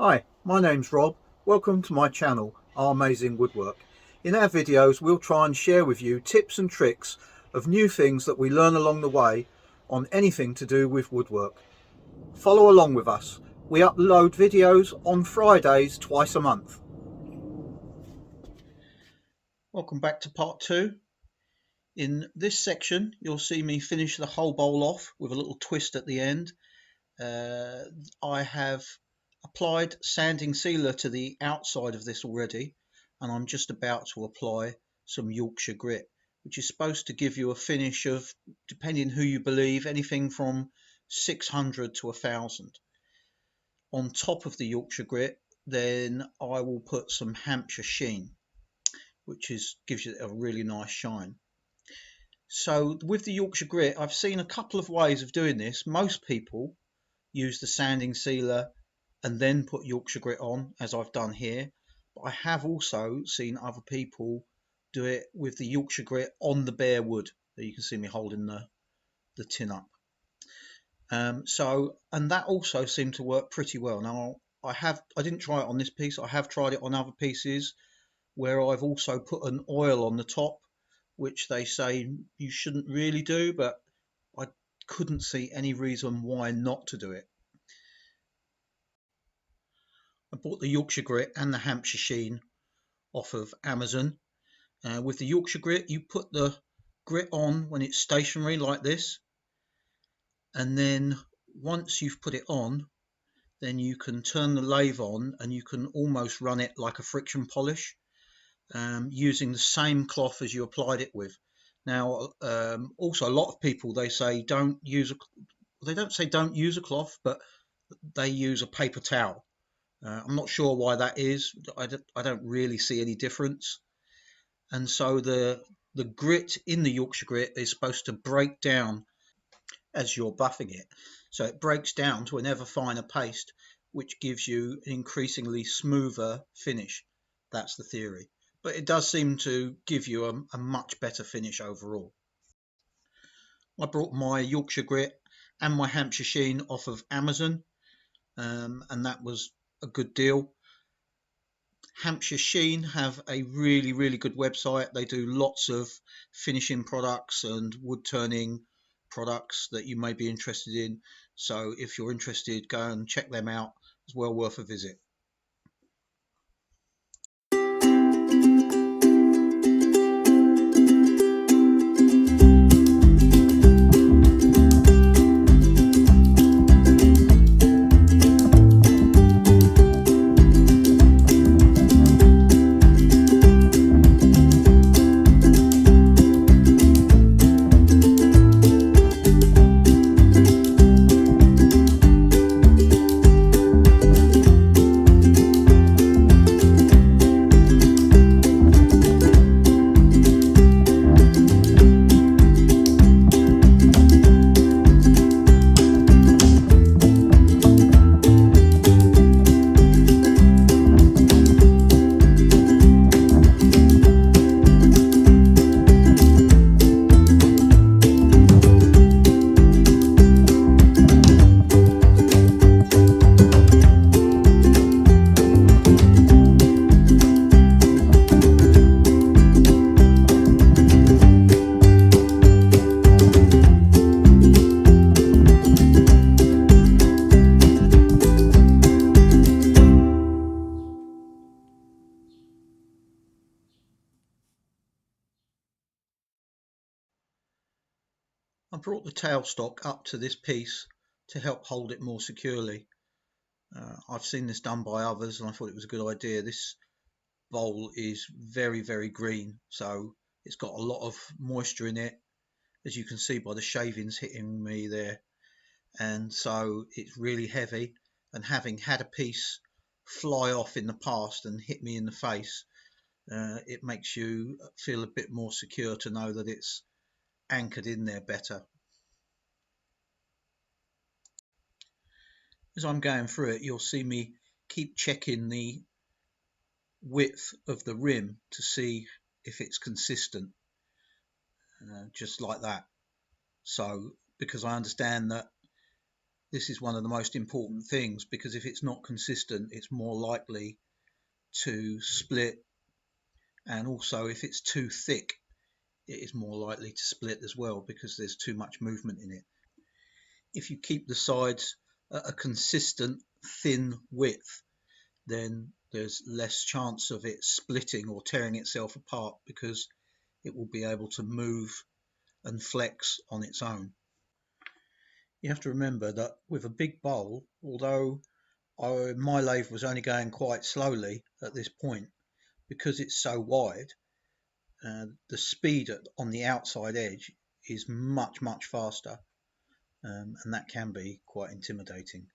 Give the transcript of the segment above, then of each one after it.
Hi, my name's Rob. Welcome to my channel, Our Amazing Woodwork. In our videos we'll try and share with you tips and tricks of new things that we learn along the way on anything to do with woodwork. Follow along with us. We upload videos on Fridays twice a month. Welcome back to part 2. In this section you'll see me finish the whole bowl off with a little twist at the end. I have applied sanding sealer to the outside of this already, and I'm just about to apply some Yorkshire grit, which is supposed to give you a finish of, depending who you believe, anything from 600 to 1000. On top of the Yorkshire grit, then I will put some Hampshire sheen, which gives you a really nice shine. So with the Yorkshire grit, I've seen a couple of ways of doing this. Most people use the sanding sealer and then put Yorkshire grit on, as I've done here. But I have also seen other people do it with the Yorkshire grit on the bare wood. There you can see me holding the tin up. And that also seemed to work pretty well. Now I didn't try it on this piece. I have tried it on other pieces where I've also put an oil on the top, which they say you shouldn't really do, but I couldn't see any reason why not to do it. I bought the Yorkshire grit and the Hampshire sheen off of Amazon. With the Yorkshire grit, you put the grit on when it's stationary like this, and then once you've put it on, then you can turn the lathe on and you can almost run it like a friction polish, using the same cloth as you applied it with. Now, also a lot of people, they say don't use they don't say don't use a cloth, but they use a paper towel. I'm not sure why that is. I don't really see any difference. And so the grit in the Yorkshire grit is supposed to break down as you're buffing it. So it breaks down to an ever finer paste, which gives you an increasingly smoother finish. That's the theory. But it does seem to give you a much better finish overall. I brought my Yorkshire grit and my Hampshire sheen off of Amazon, and that was a good deal. Hampshire sheen have a really good website. They do lots of finishing products and wood turning products that you may be interested in. So if you're interested, go and check them out. It's well worth a visit. I brought the tailstock up to this piece to help hold it more securely. I've seen this done by others and I thought it was a good idea. This bowl is very green, so it's got a lot of moisture in it, as you can see by the shavings hitting me there, and so it's really heavy. And having had a piece fly off in the past and hit me in the face, it makes you feel a bit more secure to know that it's anchored in there better. As I'm going through it, you'll see me keep checking the width of the rim to see if it's consistent, just like that. So because I understand that This is one of the most important things, because if it's not consistent, it's more likely to split, and also if it's too thick, it is more likely to split as well, because there's too much movement in it. If you keep the sides at a consistent thin width, then there's less chance of it splitting or tearing itself apart, because it will be able to move and flex on its own. You have to remember that with a big bowl, although my lathe was only going quite slowly at this point, because it's so wide, the speed on the outside edge is much faster, and that can be quite intimidating.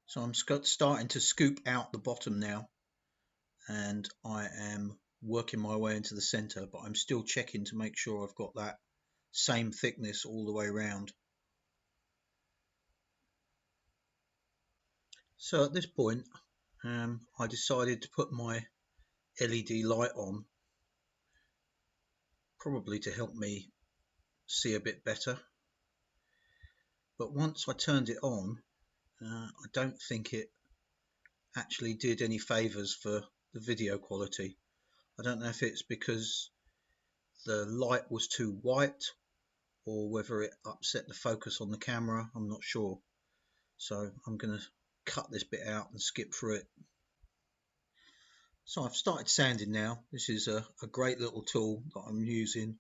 So I'm starting to scoop out the bottom now, and I am working my way into the center, but I'm still checking to make sure I've got that same thickness all the way around. So at this point, I decided to put my LED light on, probably to help me see a bit better. But once I turned it on, I don't think it actually did any favors for the video quality. I don't know if it's because the light was too white or whether it upset the focus on the camera. I'm not sure. So I'm going to cut this bit out and skip through it. So I've started sanding now. This is a great little tool that I'm using.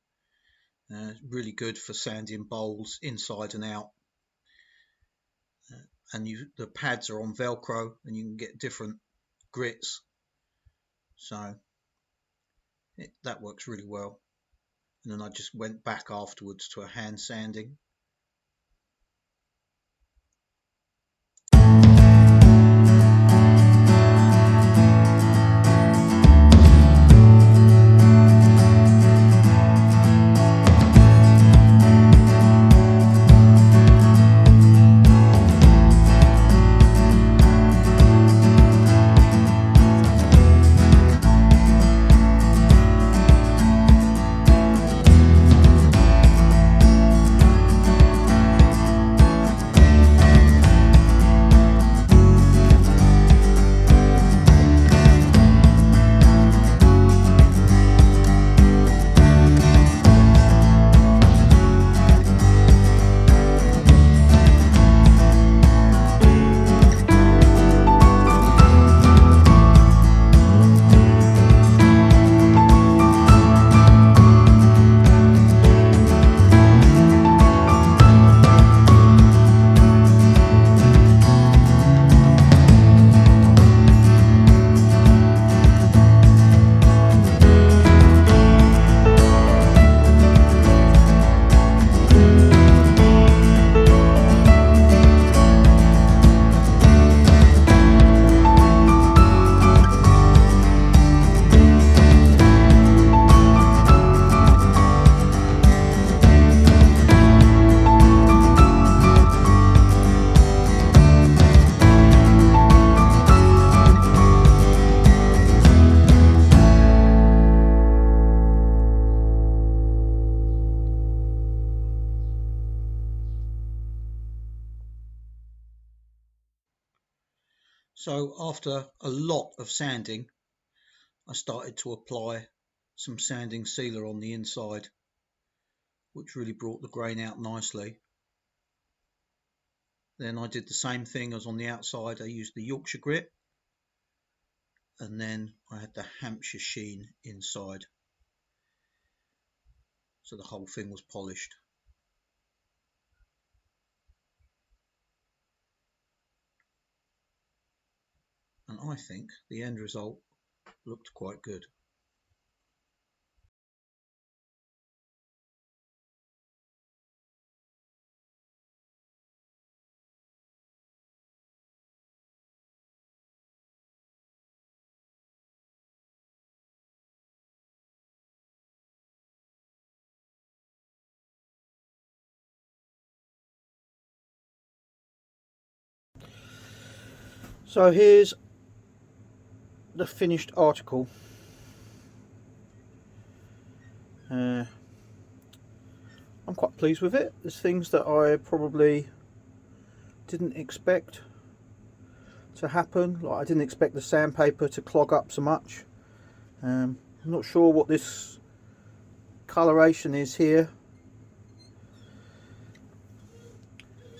Really good for sanding bowls inside and out. And the pads are on Velcro and you can get different grits. So that works really well. And then I just went back afterwards to a hand sanding. So after a lot of sanding, I started to apply some sanding sealer on the inside, which really brought the grain out nicely. Then I did the same thing as on the outside. I used the Yorkshire grit, and then I had the Hampshire sheen inside. So the whole thing was polished. And I think the end result looked quite good. So here's the finished article. I'm quite pleased with it. There's things that I probably didn't expect to happen. Like I didn't expect the sandpaper to clog up so much. I'm not sure what this coloration is here.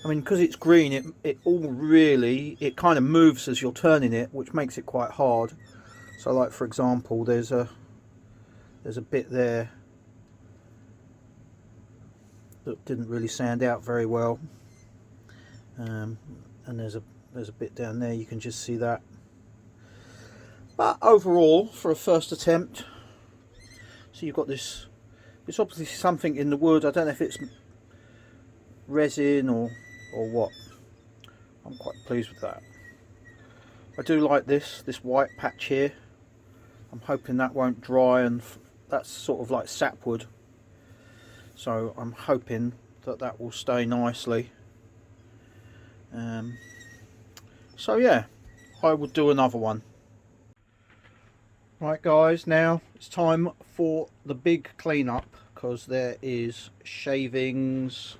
I mean, because it's green, it kind of moves as you're turning it, which makes it quite hard. So like for example, there's a bit there that didn't really sand out very well, and there's a bit down there, you can just see that. But overall, for a first attempt, so you've got this, it's obviously something in the wood. I don't know if it's resin or what. I'm quite pleased with that. I do like this white patch here. I'm hoping that won't dry, and that's sort of like sapwood, so I'm hoping that will stay nicely. So yeah, I will do another one. Right guys, now it's time for the big cleanup, because there is shavings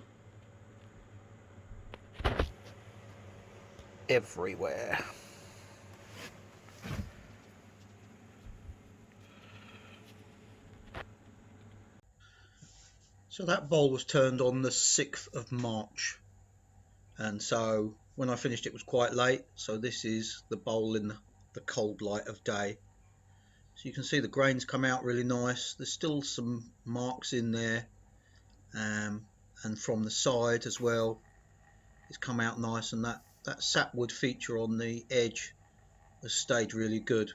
everywhere. So that bowl was turned on the 6th of March, and so when I finished it was quite late, so this is the bowl in the cold light of day. So you can see the grains come out really nice. There's still some marks in there, and from the side as well it's come out nice, and that sapwood feature on the edge has stayed really good.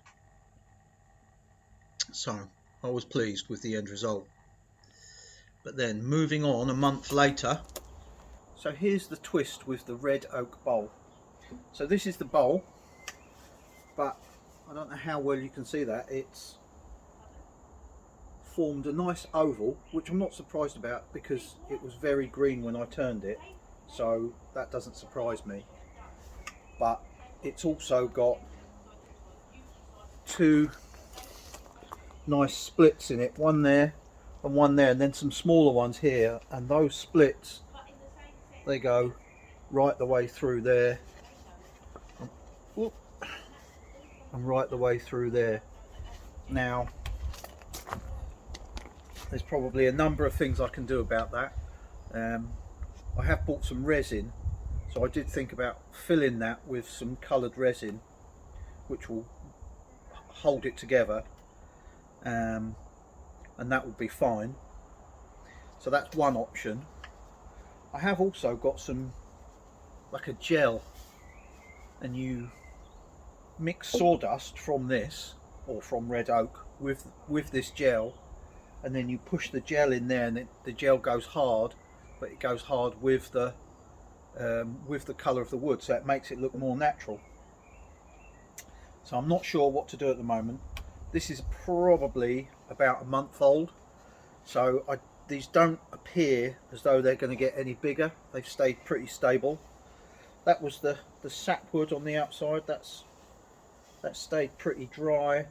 So I was pleased with the end result. But then moving on a month later. So here's the twist with the red oak bowl. So this is the bowl, but I don't know how well you can see that. It's formed a nice oval, which I'm not surprised about because it was very green when I turned it, so that doesn't surprise me. But it's also got two nice splits in it, one there and one there, and then some smaller ones here, and those splits, they go right the way through there and right the way through there. Now there's probably a number of things I can do about that. I have bought some resin, so I did think about filling that with some coloured resin which will hold it together, and that will be fine. So that's one option. I have also got some, like a gel, and you mix sawdust from this, or from red oak, with this gel, and then you push the gel in there, and the gel goes hard, but it goes hard with the colour of the wood, so it makes it look more natural. So I'm not sure what to do at the moment. This is probably about a month old, so these don't appear as though they're going to get any bigger. They've stayed pretty stable. That was the sapwood on the outside. That stayed pretty dry,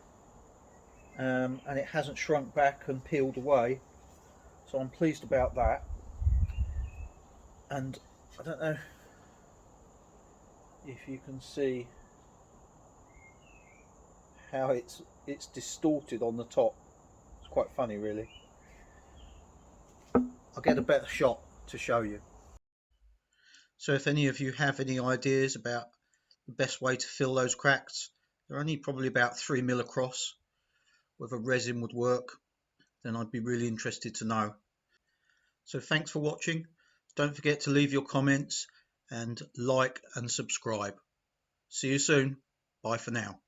and it hasn't shrunk back and peeled away, so I'm pleased about that. And I don't know if you can see how it's distorted on the top. It's quite funny, really. I'll get a better shot to show you. So if any of you have any ideas about the best way to fill those cracks, they're only probably about 3 mil across, whether resin would work, then I'd be really interested to know. So thanks for watching. Don't forget to leave your comments and like and subscribe. See you soon. Bye for now.